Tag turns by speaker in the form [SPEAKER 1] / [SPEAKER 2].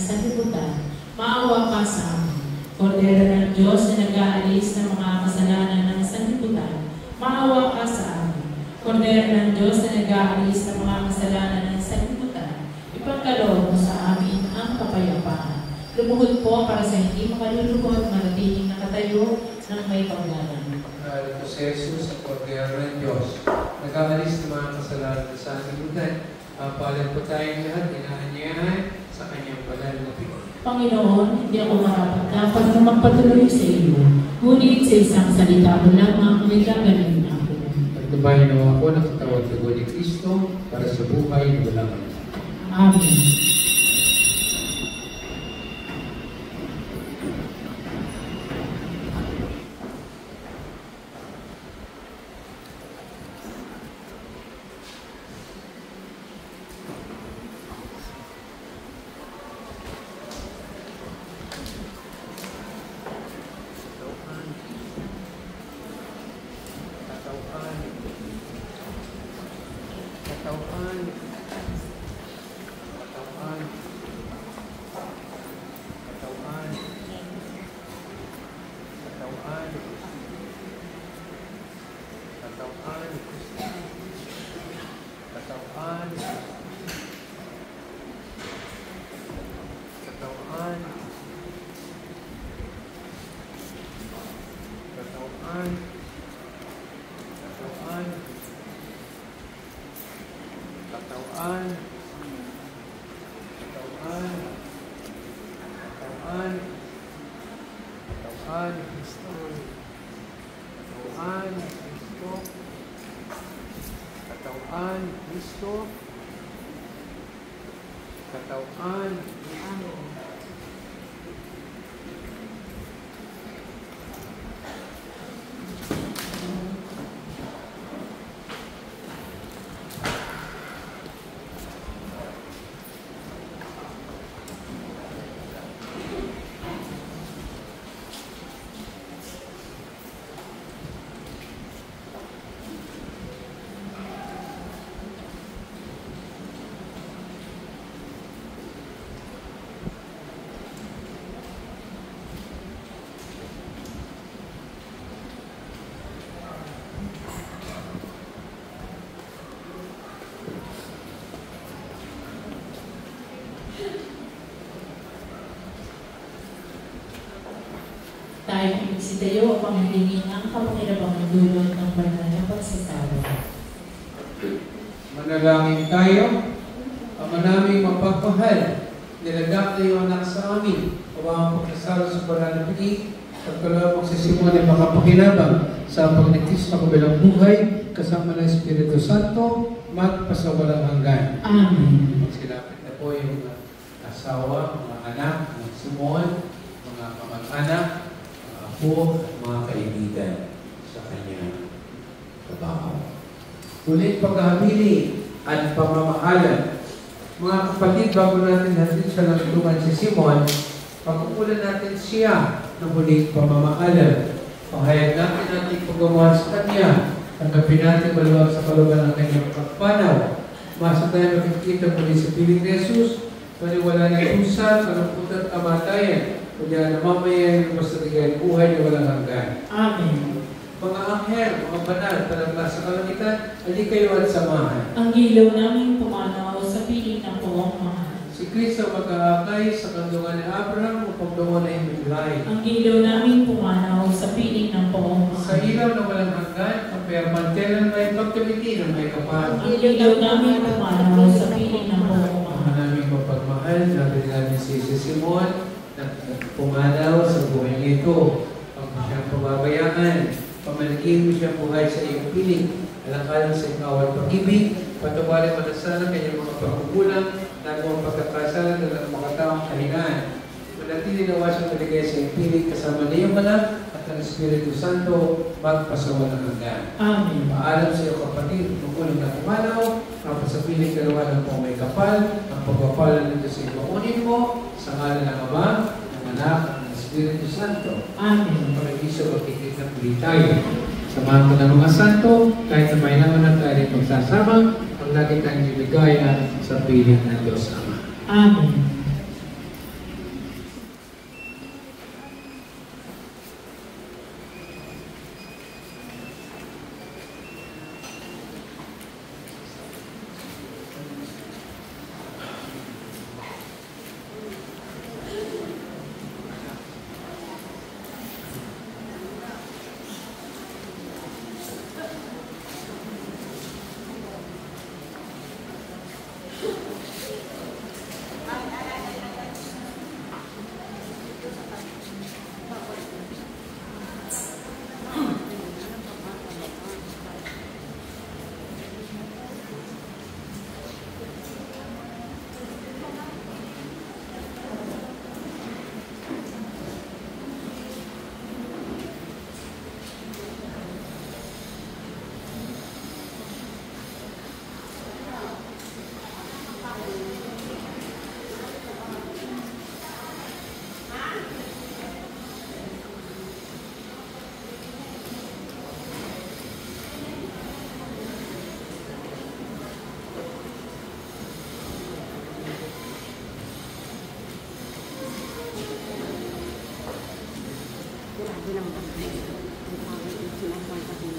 [SPEAKER 1] sanlibutan, maawa ka sa amin. Kordero ng Diyos na nag-aalis ng mga kasalanan ng sanlibutan, maawa ka sa amin. Kordero ng Diyos na nag-aalis ng mga kasalanan ng sanlibutan, ipagkaloob mo sa amin ang kapayapaan. Lumuhod po para sa hindi makalulugod, manatiling nakatayo ng may paglalan.
[SPEAKER 2] Mahal ko si Jesus, ang Kordero ng Diyos, nag-aalis ng mga kasalanan ng sanlibutan, papalan po tayong lahat, inaanyayahan sa kanyang banal na pigay.
[SPEAKER 1] Panginoon, hindi ako marapat-dapat na magpatuloy sa iyo, ngunit sa isang salita mo lamang may gagaling ako.
[SPEAKER 2] Pagtabayan nawa ako ng katawang dugo ni Kristo para sa buhay na walang hanggan.
[SPEAKER 1] Amen. Tayo magsitayo upang hilingin ang kapakinabang dulot ng banal na pagsasalo.
[SPEAKER 2] Manalangin tayo. Ama naming mapagmahal, niladak na iyong anak sa amin, kawang pagkasalo sa banal na piging, pagkalawang sa simon ay makapakinabang sa pagligtis na kabilang buhay, kasama ng Espiritu Santo, magpasawalang hanggan.
[SPEAKER 1] Amen.
[SPEAKER 2] Silapit na po yung mga asawa, mga anak, mga simon, mga kamag-anak, po at mga kaibigan sa kanyang trabaho. Ulit pagkahabili at pamamahalan. Mga kapatid, bago natin natin siya nagtulungan si Simon, pagkukulan natin siya ng ulit pamamahalan. Pahayag natin pagmamahal sa kanya. Tanggapin natin maluwag sa kalugan ng kanyang pagpanaw. Masa tayo makikita muli sa piling ni Jesus, paniwala ng usan, kalungkutan at kamatayan. Kaya namamayan yung basta ligay buhay na walang hanggan.
[SPEAKER 1] Amen.
[SPEAKER 2] Mga anghel, mga banal, talagla sa kalangitan, ali kayo at samahan.
[SPEAKER 1] Ang ilaw namin pumanaw sa piling ng poong mahal.
[SPEAKER 2] Si Kristo mag-aakay sa kandungan ni Abraham upang doon ay himigay.
[SPEAKER 1] Ang ilaw namin pumanaw sa piling ng poong mahal.
[SPEAKER 2] Sa ilaw na walang hanggan, ang permantelan may pagkamiti ng may kapal.
[SPEAKER 1] Ang ilaw namin pumanaw sa piling ng poong mahal.
[SPEAKER 2] Ang naming mapagmahal, nabi namin si Simon, na pumanaw sa buhay nito. Pag siyang pababayaan, pamalagin mo siyang buhay sa iyong piling, alang-alang sa ikaw at pag-ibig, patawarin malasala kanyang mga pagkukulang, nagawang pagkakasala ng mga taong kahinaan. Manatili nawa siyang maligay sa iyong piling, kasama na iyong anak at ang Espiritu Santo, magpasawa ng hanggan.
[SPEAKER 1] Amen.
[SPEAKER 2] Paalam sa iyo kapatid, magulang na pumanaw, ang pasapiling dalawa ng pong may kapal, ang pagpapalan nito sa ibakunin mo, sa ngalan ng Ama, ng Anak, ng Espiritu Santo.
[SPEAKER 1] Amen.
[SPEAKER 2] Ang paraiso, magkikit na puli tayo. Samahan ko ng mga santo, kahit na may naman na tayo magsasama, ang lagi tayong ibigaya sa piling ng Diyos Ama.
[SPEAKER 1] Amen.
[SPEAKER 3] bilang pagkakas. Ang tawag yung sinakwanta ko.